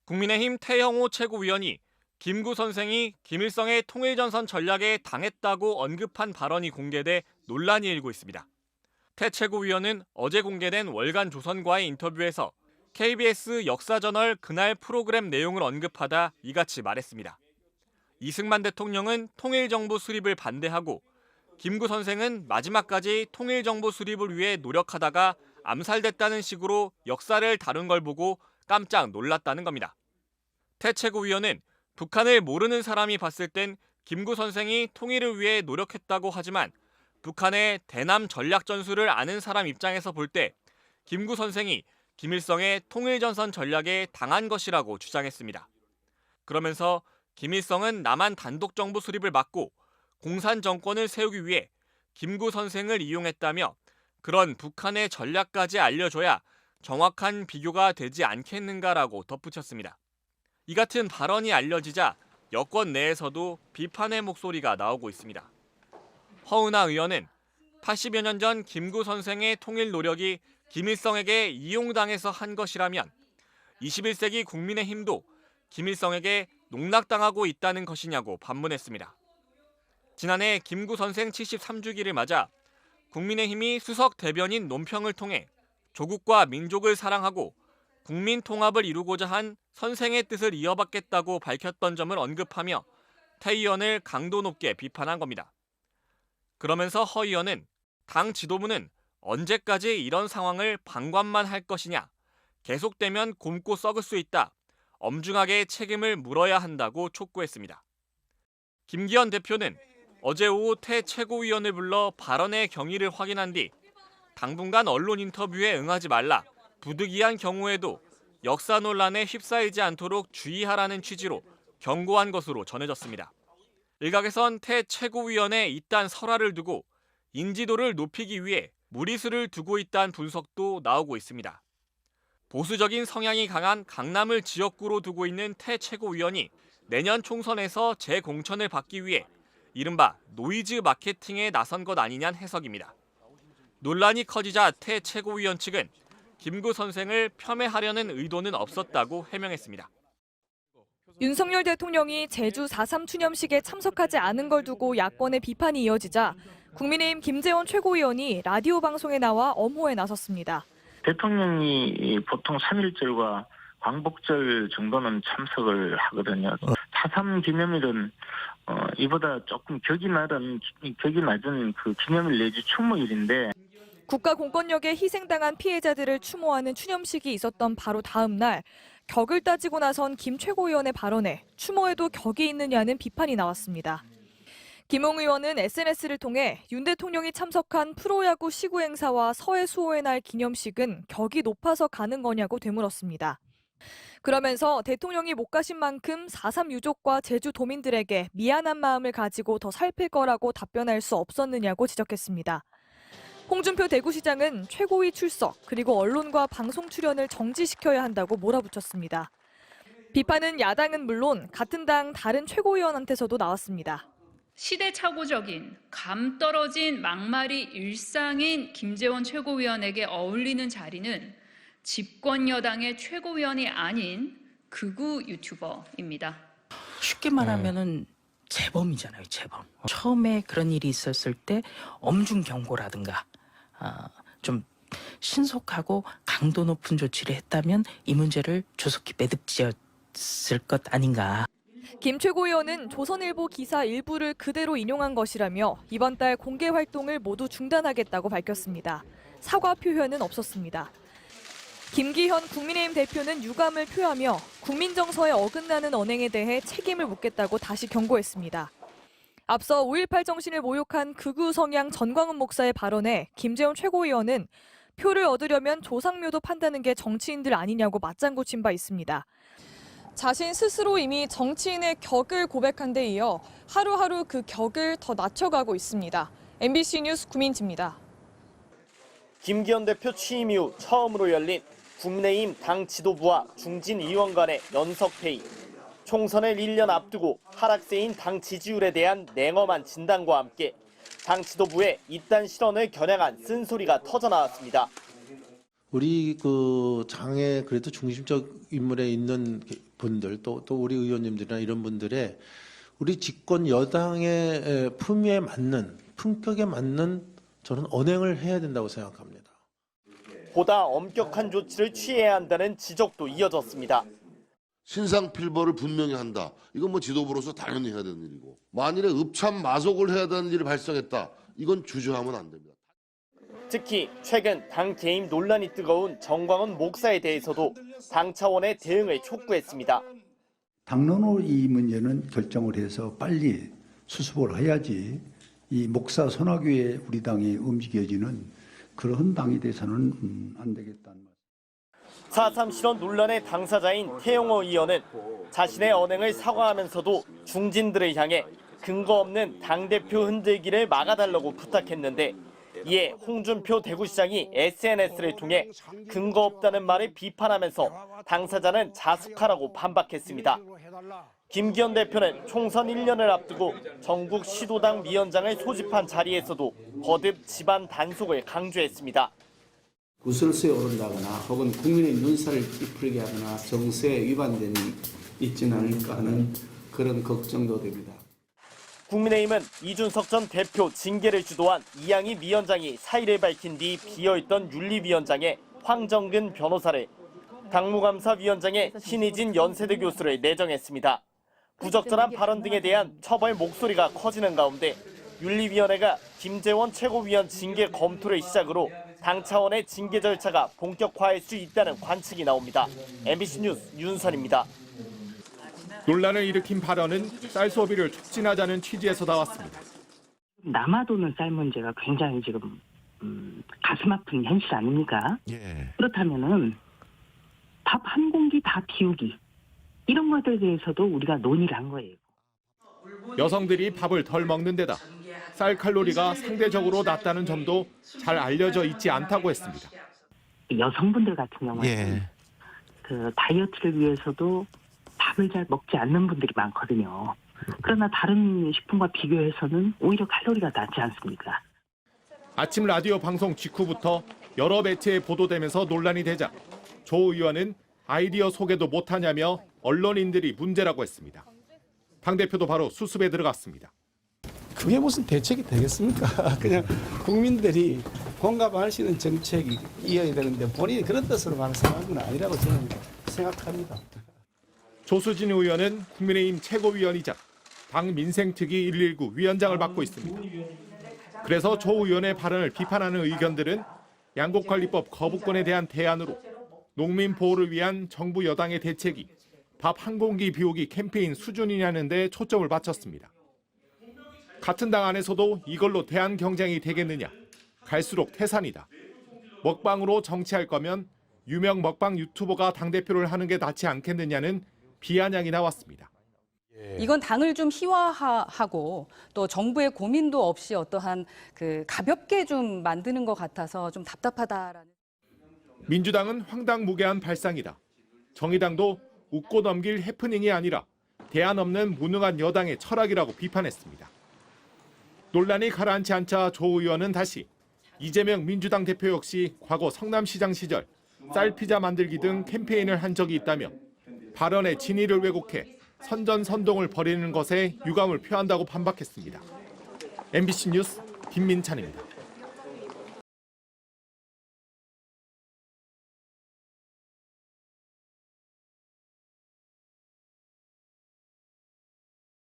국민의힘 태영호 최고위원이 김구 선생이 김일성의 통일전선 전략에 당했다고 언급한 발언이 공개돼 논란이 일고 있습니다. 태 최고위원은 어제 공개된 월간 조선과의 인터뷰에서 KBS 역사저널 그날 프로그램 내용을 언급하다 이같이 말했습니다. 이승만 대통령은 통일정부 수립을 반대하고 김구 선생은 마지막까지 통일정부 수립을 위해 노력하다가 암살됐다는 식으로 역사를 다룬 걸 보고 깜짝 놀랐다는 겁니다. 태 최고위원은 북한을 모르는 사람이 봤을 땐 김구 선생이 통일을 위해 노력했다고 하지만 북한의 대남 전략 전술을 아는 사람 입장에서 볼 때 김구 선생이 김일성의 통일전선 전략에 당한 것이라고 주장했습니다. 그러면서 김일성은 남한 단독정부 수립을 막고 공산 정권을 세우기 위해 김구 선생을 이용했다며 그런 북한의 전략까지 알려줘야 정확한 비교가 되지 않겠는가라고 덧붙였습니다. 이 같은 발언이 알려지자 여권 내에서도 비판의 목소리가 나오고 있습니다. 허은하 의원은 80여 년 전 김구 선생의 통일 노력이 김일성에게 이용당해서 한 것이라면 21세기 국민의힘도 김일성에게 농락당하고 있다는 것이냐고 반문했습니다. 지난해 김구 선생 73주기를 맞아 국민의힘이 수석 대변인 논평을 통해 조국과 민족을 사랑하고 국민 통합을 이루고자 한 선생의 뜻을 이어받겠다고 밝혔던 점을 언급하며 태 의원을 강도 높게 비판한 겁니다. 그러면서 허 의원은 당 지도부는 언제까지 이런 상황을 방관만 할 것이냐, 계속되면 곪고 썩을 수 있다, 엄중하게 책임을 물어야 한다고 촉구했습니다. 김기현 대표는 어제 오후 태 최고위원을 불러 발언의 경위를 확인한 뒤 당분간 언론 인터뷰에 응하지 말라, 부득이한 경우에도 역사 논란에 휩싸이지 않도록 주의하라는 취지로 경고한 것으로 전해졌습니다. 일각에선 태 최고위원의 이딴 설화를 두고 인지도를 높이기 위해 무리수를 두고 있다는 분석도 나오고 있습니다. 보수적인 성향이 강한 강남을 지역구로 두고 있는 태 최고위원이 내년 총선에서 재공천을 받기 위해 이른바 노이즈 마케팅에 나선 것 아니냐는 해석입니다. 논란이 커지자 태 최고위원 측은 김구 선생을 폄훼하려는 의도는 없었다고 해명했습니다. 윤석열 대통령이 제주 4.3 추념식에 참석하지 않은 걸 두고 야권의 비판이 이어지자 국민의힘 김재원 최고위원이 라디오 방송에 나와 엄호에 나섰습니다. 대통령이 보통 3.1절과 광복절 정도는 참석을 하거든요. 4.3 기념일은 이보다 조금 격이 낮은 그 기념일 내지 추모일인데 국가 공권력에 희생당한 피해자들을 추모하는 추념식이 있었던 바로 다음 날 격을 따지고 나선 김 최고위원의 발언에 추모에도 격이 있느냐는 비판이 나왔습니다. 김웅 의원은 SNS를 통해 윤 대통령이 참석한 프로야구 시구 행사와 서해 수호의 날 기념식은 격이 높아서 가는 거냐고 되물었습니다. 그러면서 대통령이 못 가신 만큼 4.3 유족과 제주 도민들에게 미안한 마음을 가지고 더 살필 거라고 답변할 수 없었느냐고 지적했습니다. 홍준표 대구시장은 최고위 출석 그리고 언론과 방송 출연을 정지시켜야 한다고 몰아붙였습니다. 비판은 야당은 물론 같은 당 다른 최고위원한테서도 나왔습니다. 시대착오적인 감 떨어진 막말이 일상인 김재원 최고위원에게 어울리는 자리는 집권 여당의 최고위원이 아닌 극우 유튜버입니다. 쉽게 말하면은 재범이잖아요, 재범. 처음에 그런 일이 있었을 때 엄중 경고라든가 좀 신속하고 강도 높은 조치를 했다면 이 문제를 조속히 매듭지었을 것 아닌가. 김 최고위원은 조선일보 기사 일부를 그대로 인용한 것이라며 이번 달 공개 활동을 모두 중단하겠다고 밝혔습니다. 사과 표현은 없었습니다. 김기현 국민의힘 대표는 유감을 표하며 국민 정서에 어긋나는 언행에 대해 책임을 묻겠다고 다시 경고했습니다. 앞서 5.18 정신을 모욕한 극우 성향 전광훈 목사의 발언에 김재원 최고위원은 표를 얻으려면 조상묘도 판다는 게 정치인들 아니냐고 맞장구 친 바 있습니다. 자신 스스로 이미 정치인의 격을 고백한 데 이어 하루하루 그 격을 더 낮춰가고 있습니다. MBC 뉴스 구민지입니다. 김기현 대표 취임 이후 처음으로 열린 국민의힘 당 지도부와 중진 의원 간의 연석회의. 총선을 1년 앞두고 하락세인 당 지지율에 대한 냉엄한 진단과 함께 당 지도부의 이딴 실언을 겨냥한 쓴소리가 터져나왔습니다. 우리 그 당의 그래도 중심적 인물에 있는 분들 또 우리 의원님들이나 이런 분들의 우리 집권 여당의 품위에 맞는 품격에 맞는 저는 언행을 해야 된다고 생각합니다. 보다 엄격한 조치를 취해야 한다는 지적도 이어졌습니다. 신상필벌을 분명히 한다. 이건 뭐 지도부로서 당연히 해야 되는 일이고, 만일에 읍참마속을 해야 되는 일이 발생했다. 이건 주저하면 안 됩니다. 특히 최근 당 개임 논란이 뜨거운 정광훈 목사에 대해서도 당 차원의 대응을 촉구했습니다. 당론으로 이 문제는 결정을 해서 빨리 수습을 해야지 이 목사 손학규의 우리 당이 움직여지는 그런 당이 돼서는 안 되겠다는 말. 4.3 실언 논란의 당사자인 태영호 의원은 자신의 언행을 사과하면서도 중진들을 향해 근거 없는 당대표 흔들기를 막아달라고 부탁했는데, 이에 홍준표 대구시장이 SNS를 통해 근거 없다는 말을 비판하면서 당사자는 자숙하라고 반박했습니다. 김기현 대표는 총선 1년을 앞두고 전국 시도당 위원장을 소집한 자리에서도 거듭 집안 단속을 강조했습니다. 구설수에 오른다거나 혹은 국민의 눈살을 찌푸리게 하거나 정세에 위반됨이 있지는 않을까 하는 그런 걱정도 됩니다. 국민의힘은 이준석 전 대표 징계를 주도한 이양희 위원장이 사의를 밝힌 뒤 비어있던 윤리위원장에 황정근 변호사를, 당무감사위원장에 신희진 연세대 교수를 내정했습니다. 부적절한 발언 등에 대한 처벌 목소리가 커지는 가운데 윤리위원회가 김재원 최고위원 징계 검토를 시작으로 당 차원의 징계 절차가 본격화할 수 있다는 관측이 나옵니다. MBC 뉴스 윤선입니다. 논란을 일으킨 발언은 쌀 소비를 촉진하자는 취지에서 나왔습니다. 남아도는 쌀 문제가 굉장히 지금 가슴 아픈 현실 아닙니까? 그렇다면은 밥 한 공기 다 비우기, 이런 것들에 대해서도 우리가 논의를 한 거예요. 여성들이 밥을 덜 먹는 데다 쌀 칼로리가 상대적으로 낮다는 점도 잘 알려져 있지 않다고 했습니다. 여성분들 같은 경우에는 그 다이어트를 위해서도 밥을 잘 먹지 않는 분들이 많거든요. 그러나 다른 식품과 비교해서는 오히려 칼로리가 낮지 않습니까? 아침 라디오 방송 직후부터 여러 매체에 보도되면서 논란이 되자 조 의원은 아이디어 소개도 못하냐며 언론인들이 문제라고 했습니다. 당대표도 바로 수습에 들어갔습니다. 그게 무슨 대책이 되겠습니까? 그냥 국민들이 공감할 수 있는 정책이 이어야 되는데 본인이 그런 뜻으로 말씀하는 건 아니라고 저는 생각합니다. 조수진 의원은 국민의힘 최고위원이자 당 민생특위 119 위원장을 맡고 있습니다. 그래서 조 의원의 발언을 비판하는 의견들은 양곡관리법 거부권에 대한 대안으로 농민 보호를 위한 정부 여당의 대책이 밥 한 공기 비우기 캠페인 수준이냐는 데 초점을 맞췄습니다. 같은 당 안에서도 이걸로 대안 경쟁이 되겠느냐, 갈수록 태산이다. 먹방으로 정치할 거면 유명 먹방 유튜버가 당대표를 하는 게 낫지 않겠느냐는 비아냥이 나왔습니다. 이건 당을 좀 희화화하고 또 정부의 고민도 없이 어떠한 그 가볍게 좀 만드는 것 같아서 좀 답답하다라는. 민주당은 황당무계한 발상이다. 정의당도 웃고 넘길 해프닝이 아니라 대안 없는 무능한 여당의 철학이라고 비판했습니다. 논란이 가라앉지 않자 조 의원은 다시 이재명 민주당 대표 역시 과거 성남시장 시절 쌀피자 만들기 등 캠페인을 한 적이 있다며 발언의 진위를 왜곡해 선전선동을 벌이는 것에 유감을 표한다고 반박했습니다. MBC 뉴스 김민찬입니다.